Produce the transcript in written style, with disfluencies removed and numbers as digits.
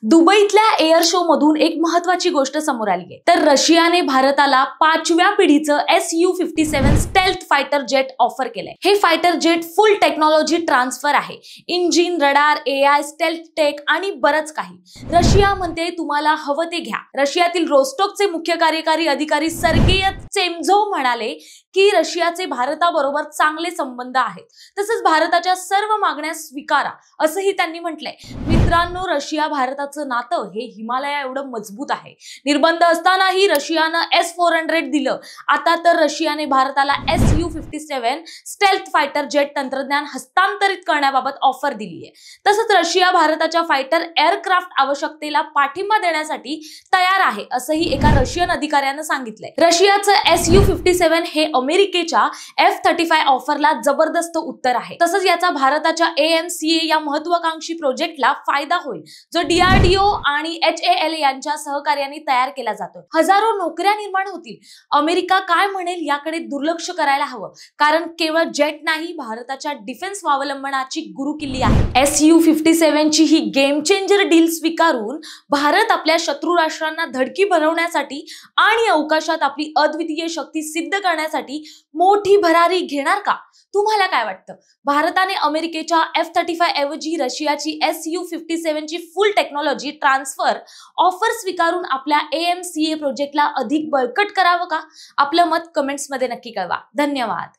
दुबईतल्या air show मधून एक महत्त्वाची गोष्ट समोर आली आहे। तर रशियाने भारताला 5व्या पिढीचं Su-57 stealth fighter jet offer केलंय। हे fighter jet full technology transfer आहे, engine, radar, AI, stealth tech आणि बरंच काही। रशिया म्हणते तुम्हाला हवं ते घ्या। रशियातील रोस्टोकचे मुख्य कार्यकारी अधिकारी सर्गेय चेमझोव म्हणाले की रशियाचे भारताबरोबर चांगले संबंध आहेत, तसंच भारताच्या सर्व मागण्या स्वीकारा असंही त्यांनी म्हटलंय। मित्रांनो, रशिया भारताचं नातं हे हिमालया एवढं मजबूत आहे। निर्बंध असतानाही रशियानं S-400 दिलं। आता तर रशियाने भारताला Su-57 स्टेल्थ फायटर जेट तंत्रज्ञान हस्तांतरित करण्याबाबत ऑफर दिली आहे। तसंच रशिया भारताच्या फायटर एअरक्राफ्ट आवश्यकतेला पाठिंबा देण्यासाठी तयार आहे असंही एका रशियन अधिकाऱ्यानं सांगितलंय। रशियाचं Su-57 हे अमेरिकेच्या F-35 ऑफरला जबरदस्त उत्तर आहे। तसंच याचा भारताच्या AMCA या महत्त्वाकांक्षी प्रोजेक्टला फायदा होईल, जो DRDO आणि HAL यांच्या सहकार्याने तयार केला जातो। हजारो नोकऱ्या निर्माण होतील। अमेरिका काय म्हणेल याकडे दुर्लक्ष करायला हवं, कारण केवळ जेट नाही, भारताच्या डिफेन्स स्वावलंबनाची गुरुकिल्ली आहे। Su-57 ची ही गेम चेंजर डील स्वीकारून भारत आपल्या शत्रू राष्ट्रांना धडकी भरवण्यासाठी आणि अवकाशात आपली अद्वितीय शक्ती सिद्ध करण्यासाठी मोठी भरारी घेणार का? तुम्हाला काय वाटतं? भारताने अमेरिकेच्या F-35 ऐवजी रशियाची Su-57 ची फुल टेक्नॉलॉजी ट्रान्सफर ऑफर स्वीकारून आपल्या AMCA प्रोजेक्टला अधिक बळकट करावं का? आपलं मत कमेंट्समध्ये नक्की कळवा। धन्यवाद।